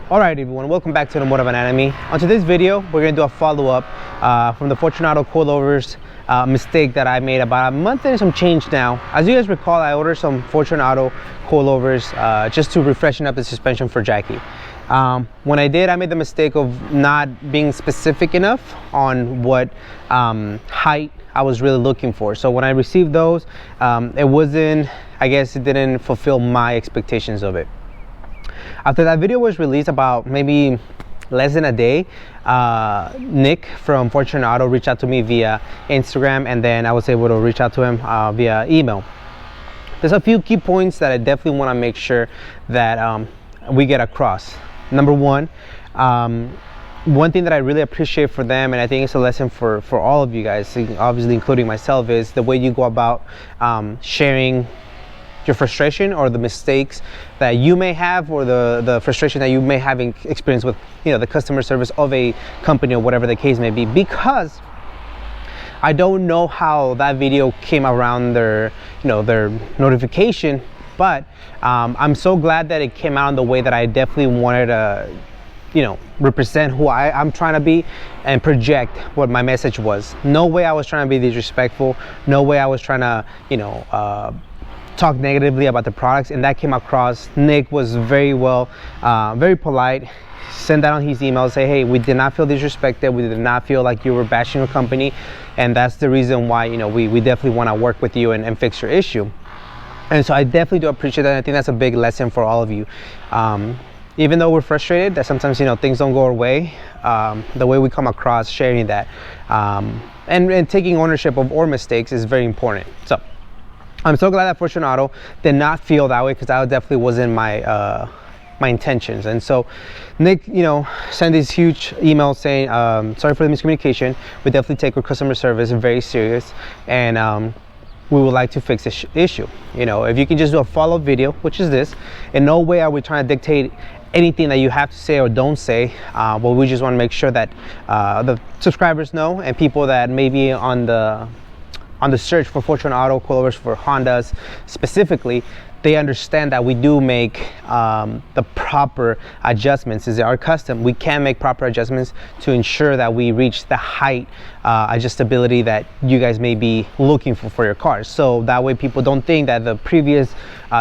Alright everyone, welcome back to the Motive Anatomy. On today's video, we're going to do a follow-up from the Fortunato Coilovers mistake that I made about a month and some change now. As you guys recall, I ordered some Fortunato Coilovers just to refreshen up the suspension for Jacky. When I did, I made the mistake of not being specific enough on what height I was really looking for. So when I received those, it wasn't, I guess it didn't fulfill my expectations of it. After that video was released, about maybe less than a day, Nick from Fortunato reached out to me via Instagram, and then I was able to reach out to him via email. There's a few key points that I definitely want to make sure that we get across. Number one thing that I really appreciate for them, and I think it's a lesson for all of you guys, obviously including myself, is the way you go about sharing your frustration or the mistakes that you may have, or the frustration that you may have experienced with, you know, the customer service of a company or whatever the case may be. Because I don't know how that video came around their notification, but I'm so glad that it came out in the way that I definitely wanted to, represent who I'm trying to be and project what my message was. No way I was trying to be disrespectful. No way I was trying to, talk negatively about the products, and that came across. Nick was very polite, sent that on his email, say, hey, we did not feel disrespected, we did not feel like you were bashing your company, and that's the reason why, we definitely want to work with you and fix your issue. And so I definitely do appreciate that. I think that's a big lesson for all of you. Even though we're frustrated that sometimes things don't go our way, the way we come across sharing that and taking ownership of our mistakes is very important. So I'm so glad that Fortunato did not feel that way, because that definitely wasn't my my intentions. And so Nick, sent this huge email saying, sorry for the miscommunication. We definitely take our customer service very serious, and we would like to fix this issue. If you can just do a follow-up video, which is this. In no way are we trying to dictate anything that you have to say or don't say, but we just want to make sure that the subscribers know, and people that may be on the search for Fortunato Coilovers for Hondas specifically, they understand that we do make the proper adjustments. Since they are custom, we can make proper adjustments to ensure that we reach the height adjustability that you guys may be looking for your cars. So that way people don't think that the previous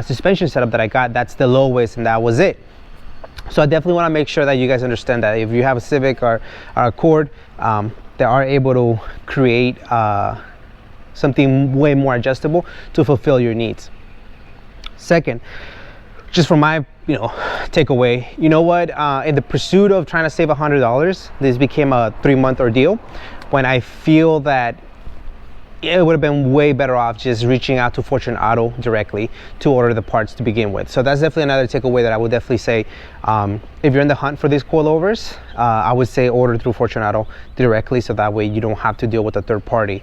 suspension setup that I got, that's the lowest and that was it. So I definitely want to make sure that you guys understand that if you have a Civic or Accord, they are able to create something way more adjustable to fulfill your needs. Second, just from my takeaway, in the pursuit of trying to save $100, this became a 3-month ordeal, when I feel that it would have been way better off just reaching out to Fortunato directly to order the parts to begin with. So that's definitely another takeaway that I would definitely say, if you're in the hunt for these coilovers, I would say order through Fortunato directly, so that way you don't have to deal with a third party.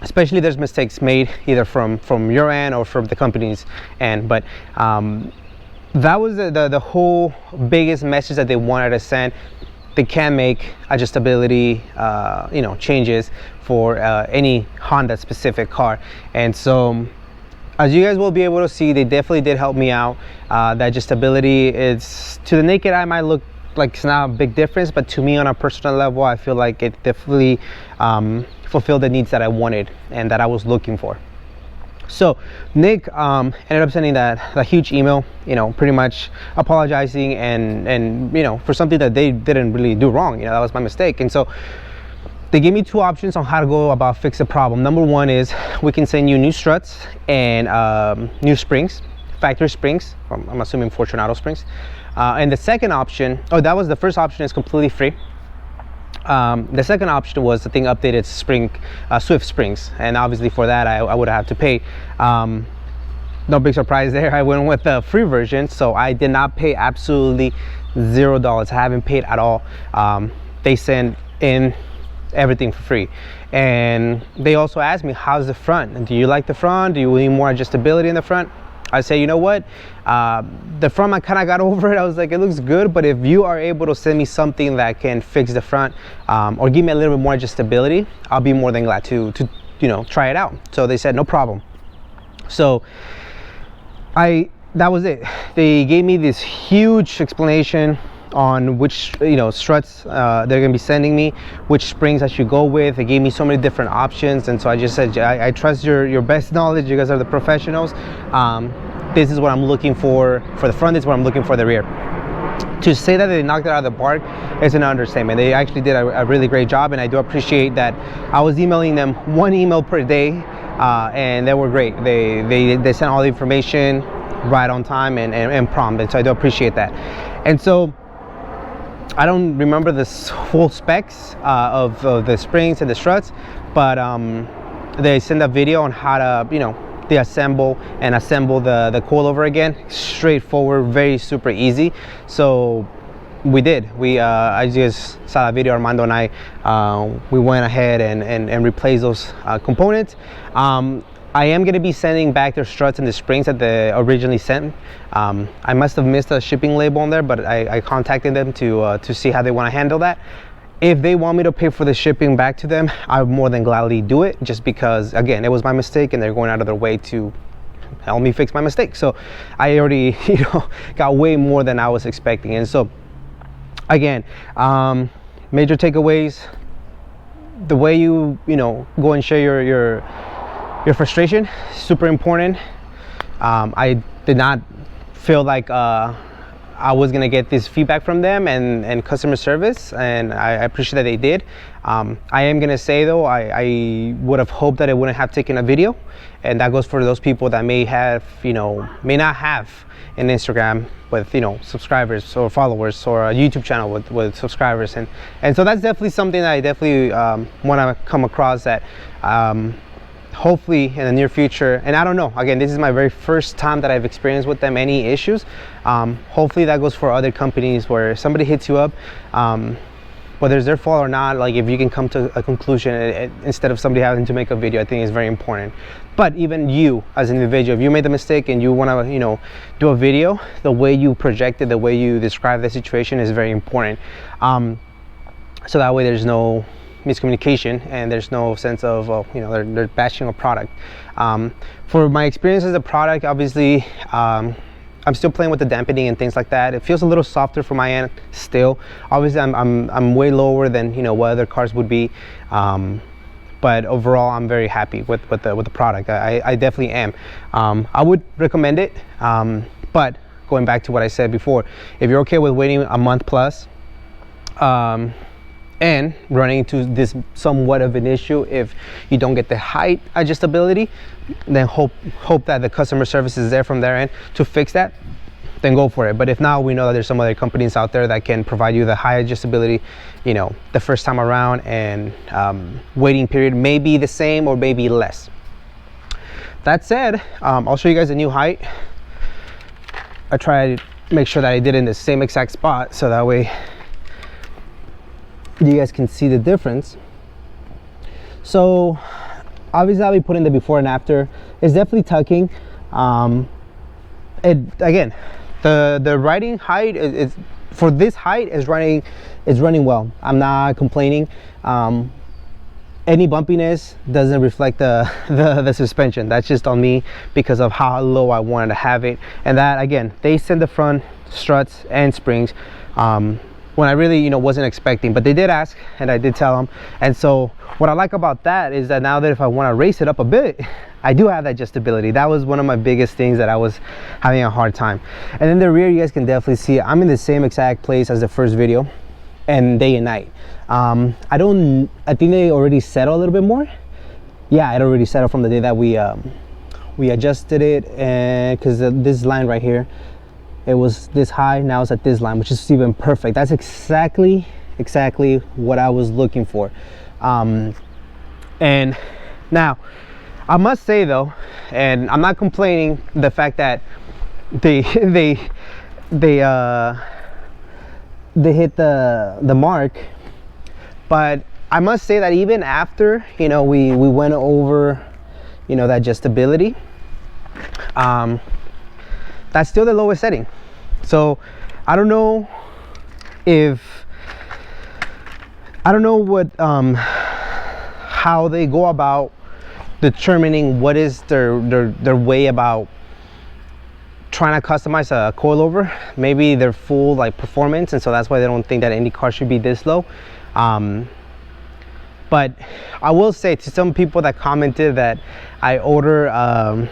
Especially there's mistakes made either from your end or from the company's end. But that was the whole biggest message that they wanted to send. They can make adjustability changes for any Honda specific car. And so as you guys will be able to see, they definitely did help me out. The adjustability is, to the naked eye, might look like it's not a big difference, but to me on a personal level, I feel like it definitely fulfilled the needs that I wanted and that I was looking for. So Nick ended up sending that huge email, pretty much apologizing and for something that they didn't really do wrong. That was my mistake. And so they gave me two options on how to go about fix the problem. Number one is we can send you new struts and new springs, factory springs. I'm assuming Fortunato springs. And the second option, that was the first option, is completely free. The second option was the thing updated Swift springs, and obviously for that I would have to pay. No big surprise there. I went with the free version, so I did not pay absolutely $0. I haven't paid at all. They send in everything for free, and they also asked me, how's the front? Do you like the front? Do you need more adjustability in the front? I say, you know what, the front, I kind of got over it. I was like, it looks good, but if you are able to send me something that can fix the front or give me a little bit more adjustability, I'll be more than glad to try it out. So they said no problem. So I that was it. They gave me this huge explanation on which struts they're gonna be sending me, which springs I should go with. They gave me so many different options, and so I just said, I trust your best knowledge. You guys are the professionals. This is what I'm looking for the front. This is what I'm looking for the rear. To say that they knocked it out of the park is an understatement. They actually did a really great job, and I do appreciate that. I was emailing them 1 email per day, and they were great. They sent all the information right on time and prompt, and so I do appreciate that. And so I don't remember the full specs of the springs and the struts, but they sent a video on how to deassemble and assemble the coilover again. Straightforward, very super easy. So we did. I just saw that video. Armando and I, we went ahead and replaced those components. I am going to be sending back their struts and the springs that they originally sent. I must have missed a shipping label on there, but I contacted them to see how they want to handle that. If they want me to pay for the shipping back to them, I would more than gladly do it, just because, again, it was my mistake and they're going out of their way to help me fix my mistake. So I already got way more than I was expecting. And so again, major takeaways: the way you go and share your frustration, super important. I did not feel like I was gonna get this feedback from them and customer service, and I appreciate that they did. I am gonna say though, I would have hoped that it wouldn't have taken a video, and that goes for those people that may not have an Instagram with subscribers or followers, or a YouTube channel with subscribers, and so that's definitely something that I definitely want to come across, that hopefully in the near future, and I don't know, again, this is my very first time that I've experienced with them any issues. Hopefully that goes for other companies, where somebody hits you up, whether it's their fault or not, like if you can come to a conclusion instead of somebody having to make a video, I think is very important. But even you as an individual, if you made the mistake and you want to do a video, the way you project it, the way you describe the situation is very important, so that way there's no miscommunication and there's no sense of they're bashing a product. For my experience as a product, obviously I'm still playing with the dampening and things like that. It feels a little softer from my end still. Obviously I'm way lower than what other cars would be, but overall I'm very happy with the product. I definitely am. I would recommend it, but going back to what I said before, if you're okay with waiting a month plus and running into this somewhat of an issue, if you don't get the height adjustability, then hope that the customer service is there from their end to fix that, then go for it. But if not, we know that there's some other companies out there that can provide you the high adjustability the first time around, and waiting period may be the same or maybe less. That said, I'll show you guys a new height. I tried to make sure that I did it in the same exact spot, so that way you guys can see the difference. So obviously I'll be putting the before and after. It's definitely tucking. Again, the riding height is for this height is running well. I'm not complaining. Any bumpiness doesn't reflect the suspension. That's just on me because of how low I wanted to have it. And that, again, they send the front struts and springs when I really wasn't expecting, but they did ask and I did tell them. And so what I like about that is that now that if I want to raise it up a bit, I do have that adjustability. That was one of my biggest things that I was having a hard time. And then the rear, you guys can definitely see I'm in the same exact place as the first video, and day and night. I think they already settled a little bit more. Yeah, it already settled from the day that we adjusted it, and because this line right here, it was this high, now it's at this line, which is even perfect. That's exactly what I was looking for. And now I must say though, and I'm not complaining, the fact that they hit the mark, but I must say that even after we went over that adjustability, that's still the lowest setting. So I don't know what how they go about determining what is their way about trying to customize a coilover. Maybe they're full like performance, and so that's why they don't think that any car should be this low. But I will say to some people that commented that I order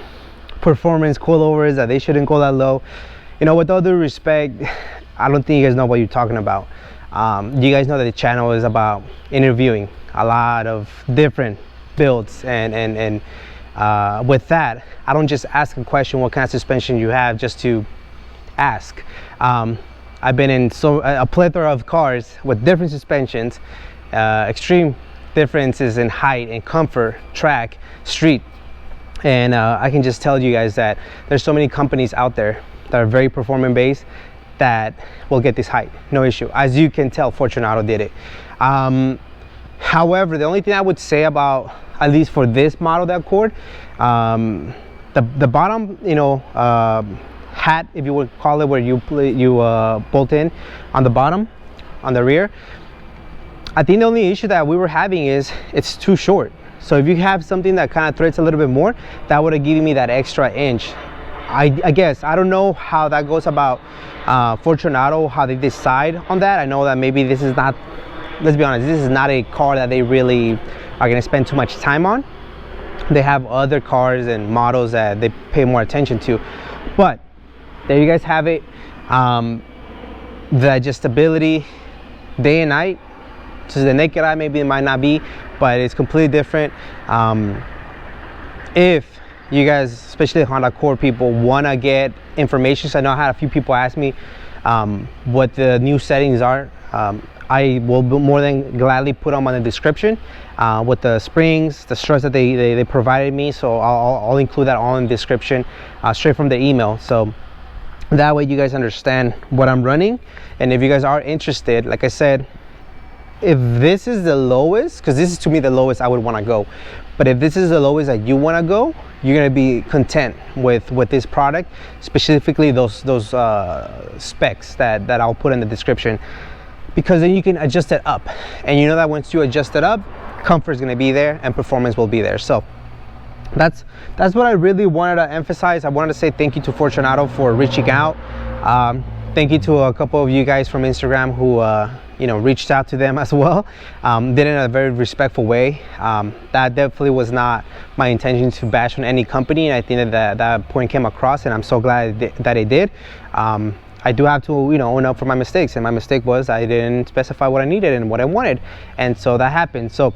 performance coilovers, that they shouldn't go that low, you know, with all due respect, I don't think you guys know what you're talking about. You guys know that the channel is about interviewing a lot of different builds, and with that, I don't just ask a question, what kind of suspension you have, just to ask. I've been in a plethora of cars with different suspensions, extreme differences in height and comfort, track, street, and I can just tell you guys that there's so many companies out there that are very performance based that will get this height, no issue. As you can tell, Fortunato did it. However, the only thing I would say about, at least for this model, that cord, the bottom, you know, hat, if you would call it, where you bolt in on the bottom, on the rear, I think the only issue that we were having is it's too short. So if you have something that kind of threads a little bit more, that would have given me that extra inch. I guess, I don't know how that goes about Fortunato, how they decide on that. I know that maybe this is not, let's be honest, this is not a car that they really are going to spend too much time on. They have other cars and models that they pay more attention to. But there you guys have it. The adjustability day and night, to the naked eye maybe it might not be, but it's completely different. If you guys, especially Honda Core people, want to get information, so I know I had a few people ask me what the new settings are. I will more than gladly put them on the description with the springs, the struts that they provided me. So I'll include that all in the description straight from the email, so that way you guys understand what I'm running. And if you guys are interested, like I said, if this is the lowest, because this is to me the lowest I would want to go, but if this is the lowest that you want to go, you're going to be content with this product, specifically those specs that I'll put in the description, because then you can adjust it up, and you know that once you adjust it up, comfort is going to be there and performance will be there. So that's what I really wanted to emphasize. I wanted to say thank you to Fortunato for reaching out. Thank you to a couple of you guys from Instagram who you know, reached out to them as well. Did it in a very respectful way. That definitely was not my intention to bash on any company, and I think that point came across, and I'm so glad that it did. I do have to, you know, own up for my mistakes, and my mistake was I didn't specify what I needed and what I wanted, and so that happened. So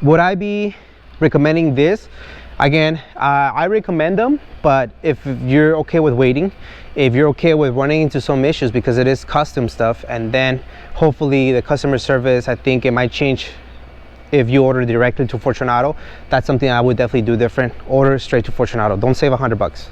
would I be recommending this? Again, I recommend them, but if you're okay with waiting, if you're okay with running into some issues, because it is custom stuff, and then hopefully the customer service, I think it might change if you order directly to Fortunato. That's something I would definitely do different. Order straight to Fortunato. Don't save $100.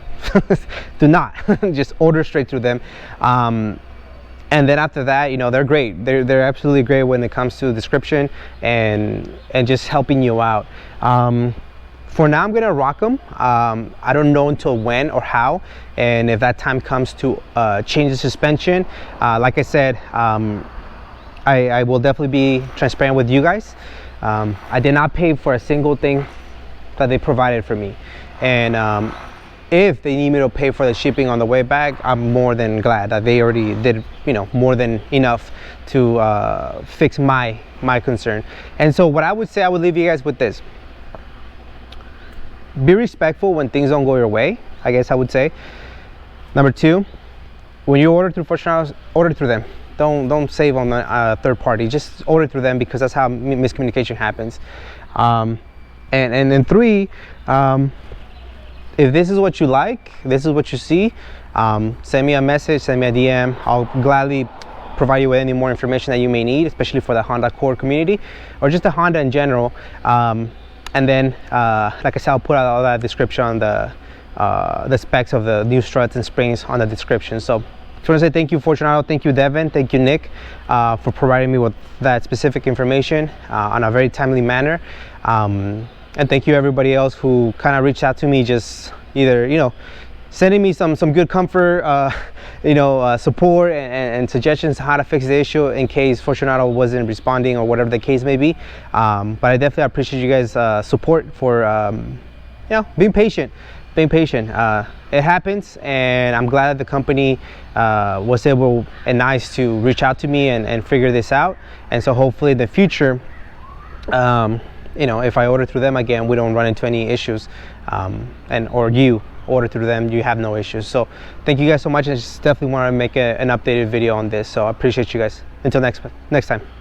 Do not. Just order straight through them. And then after that, you know, they're great. They're absolutely great when it comes to description and just helping you out. For now, I'm gonna rock them. I don't know until when or how, and if that time comes to change the suspension, like I said, I will definitely be transparent with you guys. I did not pay for a single thing that they provided for me, and if they need me to pay for the shipping on the way back, I'm more than glad that they already did, you know, more than enough to fix my concern. And so what I would say, I would leave you guys with this: be respectful when things don't go your way, I guess I would say. Number two, when you order through Fortunato, order through them. Don't save on the third party. Just order through them, because that's how miscommunication happens. And then three, if this is what you like, this is what you see, send me a message, send me a DM. I'll gladly provide you with any more information that you may need, especially for the Honda Core community, or just the Honda in general. And then, like I said, I'll put out all that description on the specs of the new struts and springs on the description. So I just want to say thank you, Fortunato. Thank you, Devin. Thank you, Nick, for providing me with that specific information on a very timely manner. And thank you everybody else who kind of reached out to me, just either, you know, sending me some good comfort, you know, support and suggestions how to fix the issue in case Fortunato wasn't responding or whatever the case may be. But I definitely appreciate you guys' support for, you know, being patient. being patient. It happens, and I'm glad that the company was able and nice to reach out to me and figure this out. And so hopefully in the future, you know, if I order through them again, we don't run into any issues, or you order through them, you have no issues. So thank you guys so much. I just definitely want to make an updated video on this, so I appreciate you guys. Until next time.